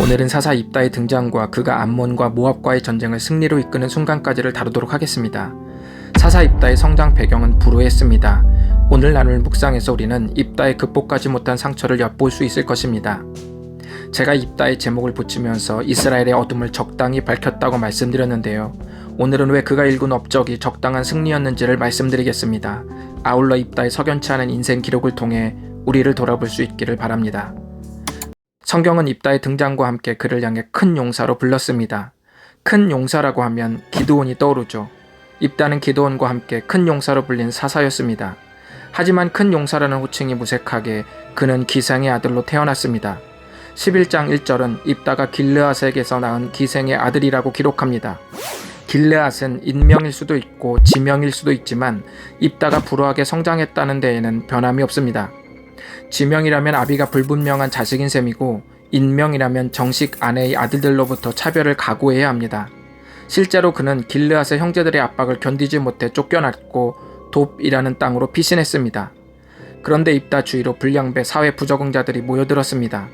오늘은 사사 입다의 등장과 그가 암몬과 모압과의 전쟁을 승리로 이끄는 순간까지를 다루도록 하겠습니다. 사사 입다의 성장 배경은 불우했습니다. 오늘 나눌 묵상에서 우리는 입다의 극복하지 못한 상처를 엿볼 수 있을 것입니다. 제가 입다의 제목을 붙이면서 이스라엘의 어둠을 적당히 밝혔다고 말씀드렸는데요. 오늘은 왜 그가 일군 업적이 적당한 승리였는지를 말씀드리겠습니다. 아울러 입다의 석연치 않은 인생 기록을 통해 우리를 돌아볼 수 있기를 바랍니다. 성경은 입다의 등장과 함께 그를 향해 큰 용사로 불렀습니다. 큰 용사라고 하면 기드온이 떠오르죠. 입다는 기드온과 함께 큰 용사로 불린 사사였습니다. 하지만 큰 용사라는 호칭이 무색하게 그는 기생의 아들로 태어났습니다. 11장 1절은 입다가 길르앗에게서 낳은 기생의 아들이라고 기록합니다. 길르앗은 인명일 수도 있고 지명일 수도 있지만 입다가 불우하게 성장했다는 데에는 변함이 없습니다. 지명이라면 아비가 불분명한 자식인 셈이고 인명이라면 정식 아내의 아들들로부터 차별을 각오해야 합니다. 실제로 그는 길르앗의 형제들의 압박을 견디지 못해 쫓겨났고 돕이라는 땅으로 피신했습니다. 그런데 입다 주위로 불량배 사회 부적응자들이 모여들었습니다.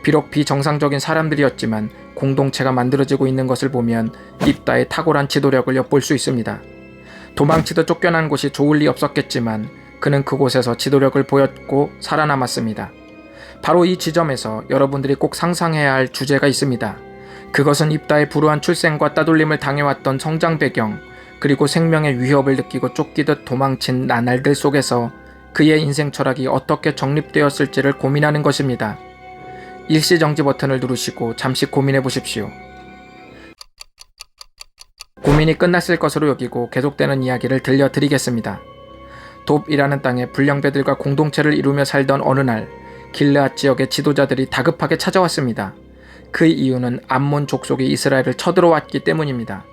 비록 비정상적인 사람들이었지만 공동체가 만들어지고 있는 것을 보면 입다의 탁월한 지도력을 엿볼 수 있습니다. 도망치듯 쫓겨난 곳이 좋을 리 없었겠지만 그는 그곳에서 지도력을 보였고 살아남았습니다. 바로 이 지점에서 여러분들이 꼭 상상해야 할 주제가 있습니다. 그것은 입다의 불우한 출생과 따돌림을 당해왔던 성장 배경, 그리고 생명의 위협을 느끼고 쫓기듯 도망친 나날들 속에서 그의 인생 철학이 어떻게 정립되었을지를 고민하는 것입니다. 일시정지 버튼을 누르시고 잠시 고민해 보십시오. 고민이 끝났을 것으로 여기고 계속되는 이야기를 들려드리겠습니다. 돕이라는 땅에 불량배들과 공동체를 이루며 살던 어느 날 길르앗 지역의 지도자들이 다급하게 찾아왔습니다. 그 이유는 암몬 족속이 이스라엘을 쳐들어왔기 때문입니다.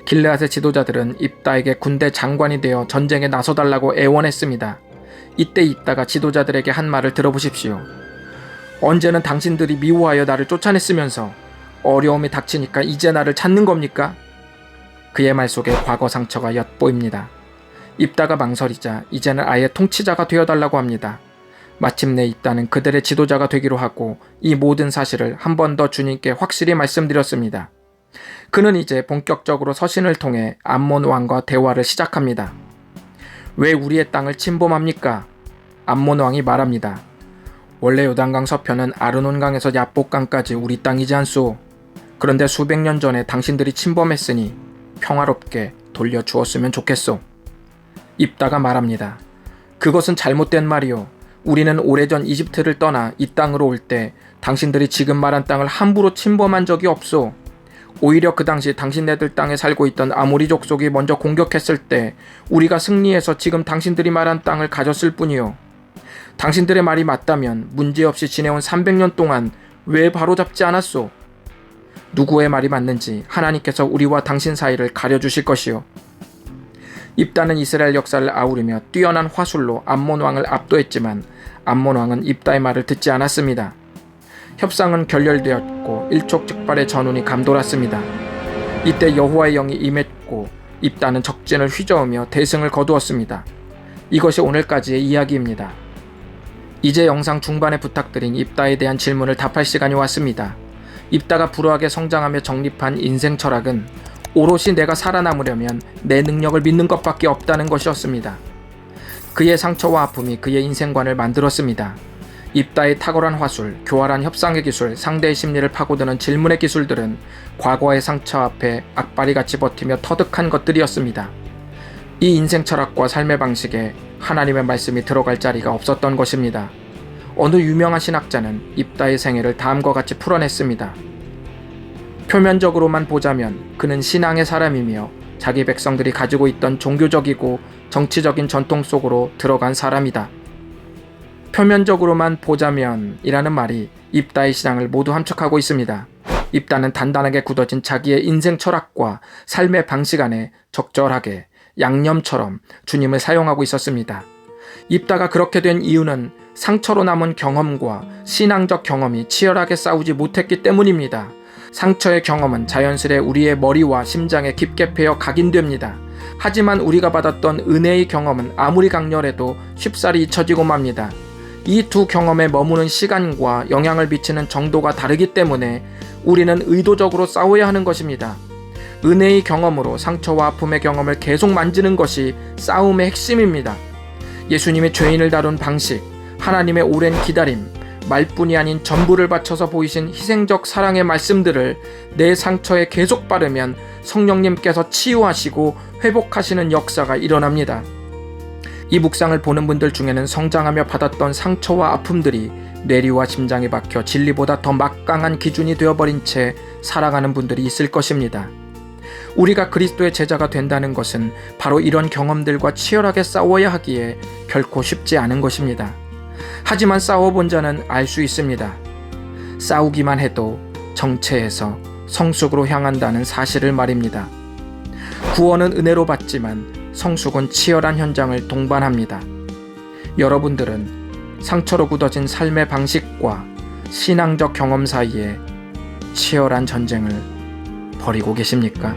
길르앗의 지도자들은 입다에게 군대 장관이 되어 전쟁에 나서달라고 애원했습니다. 이때 입다가 지도자들에게 한 말을 들어보십시오. 언제는 당신들이 미워하여 나를 쫓아냈으면서 어려움이 닥치니까 이제 나를 찾는 겁니까? 그의 말 속에 과거 상처가 엿보입니다. 입다가 망설이자 이제는 아예 통치자가 되어달라고 합니다. 마침내 입다는 그들의 지도자가 되기로 하고 이 모든 사실을 한 번 더 주님께 확실히 말씀드렸습니다. 그는 이제 본격적으로 서신을 통해 암몬 왕과 대화를 시작합니다. 왜 우리의 땅을 침범합니까? 암몬 왕이 말합니다. 원래 요단강 서편은 아르논강에서 야복강까지 우리 땅이지 않소. 그런데 수백 년 전에 당신들이 침범했으니 평화롭게 돌려주었으면 좋겠소. 입다가 말합니다. 그것은 잘못된 말이오. 우리는 오래전 이집트를 떠나 이 땅으로 올 때 당신들이 지금 말한 땅을 함부로 침범한 적이 없소. 오히려 그 당시 당신네들 땅에 살고 있던 아모리 족속이 먼저 공격했을 때 우리가 승리해서 지금 당신들이 말한 땅을 가졌을 뿐이오. 당신들의 말이 맞다면 문제없이 지내온 300년 동안 왜 바로잡지 않았소? 누구의 말이 맞는지 하나님께서 우리와 당신 사이를 가려주실 것이오. 입다는 이스라엘 역사를 아우르며 뛰어난 화술로 암몬 왕을 압도했지만 암몬 왕은 입다의 말을 듣지 않았습니다. 협상은 결렬되었고 일촉즉발의 전운이 감돌았습니다. 이때 여호와의 영이 임했고 입다는 적진을 휘저으며 대승을 거두었습니다. 이것이 오늘까지의 이야기입니다. 이제 영상 중반에 부탁드린 입다에 대한 질문을 답할 시간이 왔습니다. 입다가 불우하게 성장하며 정립한 인생 철학은 오롯이 내가 살아남으려면 내 능력을 믿는 것밖에 없다는 것이었습니다. 그의 상처와 아픔이 그의 인생관을 만들었습니다. 입다의 탁월한 화술, 교활한 협상의 기술, 상대의 심리를 파고드는 질문의 기술들은 과거의 상처 앞에 악바리같이 버티며 터득한 것들이었습니다. 이 인생 철학과 삶의 방식에 하나님의 말씀이 들어갈 자리가 없었던 것입니다. 어느 유명한 신학자는 입다의 생애를 다음과 같이 풀어냈습니다. 표면적으로만 보자면 그는 신앙의 사람이며 자기 백성들이 가지고 있던 종교적이고 정치적인 전통 속으로 들어간 사람이다. 표면적으로만 보자면 이라는 말이 입다의 신앙을 모두 함축하고 있습니다. 입다는 단단하게 굳어진 자기의 인생 철학과 삶의 방식 안에 적절하게 양념처럼 주님을 사용하고 있었습니다. 입다가 그렇게 된 이유는 상처로 남은 경험과 신앙적 경험이 치열하게 싸우지 못했기 때문입니다. 상처의 경험은 자연스레 우리의 머리와 심장에 깊게 패여 각인됩니다. 하지만 우리가 받았던 은혜의 경험은 아무리 강렬해도 쉽사리 잊혀지고 맙니다. 이 두 경험에 머무는 시간과 영향을 미치는 정도가 다르기 때문에 우리는 의도적으로 싸워야 하는 것입니다. 은혜의 경험으로 상처와 아픔의 경험을 계속 만지는 것이 싸움의 핵심입니다. 예수님이 죄인을 다룬 방식, 하나님의 오랜 기다림, 말뿐이 아닌 전부를 바쳐서 보이신 희생적 사랑의 말씀들을 내 상처에 계속 바르면 성령님께서 치유하시고 회복하시는 역사가 일어납니다. 이 묵상을 보는 분들 중에는 성장하며 받았던 상처와 아픔들이 뇌리와 심장에 박혀 진리보다 더 막강한 기준이 되어버린 채 살아가는 분들이 있을 것입니다. 우리가 그리스도의 제자가 된다는 것은 바로 이런 경험들과 치열하게 싸워야 하기에 결코 쉽지 않은 것입니다. 하지만 싸워본 자는 알 수 있습니다. 싸우기만 해도 정체에서 성숙으로 향한다는 사실을 말입니다. 구원은 은혜로 받지만 성숙은 치열한 현장을 동반합니다. 여러분들은 상처로 굳어진 삶의 방식과 신앙적 경험 사이에 치열한 전쟁을 벌이고 계십니까?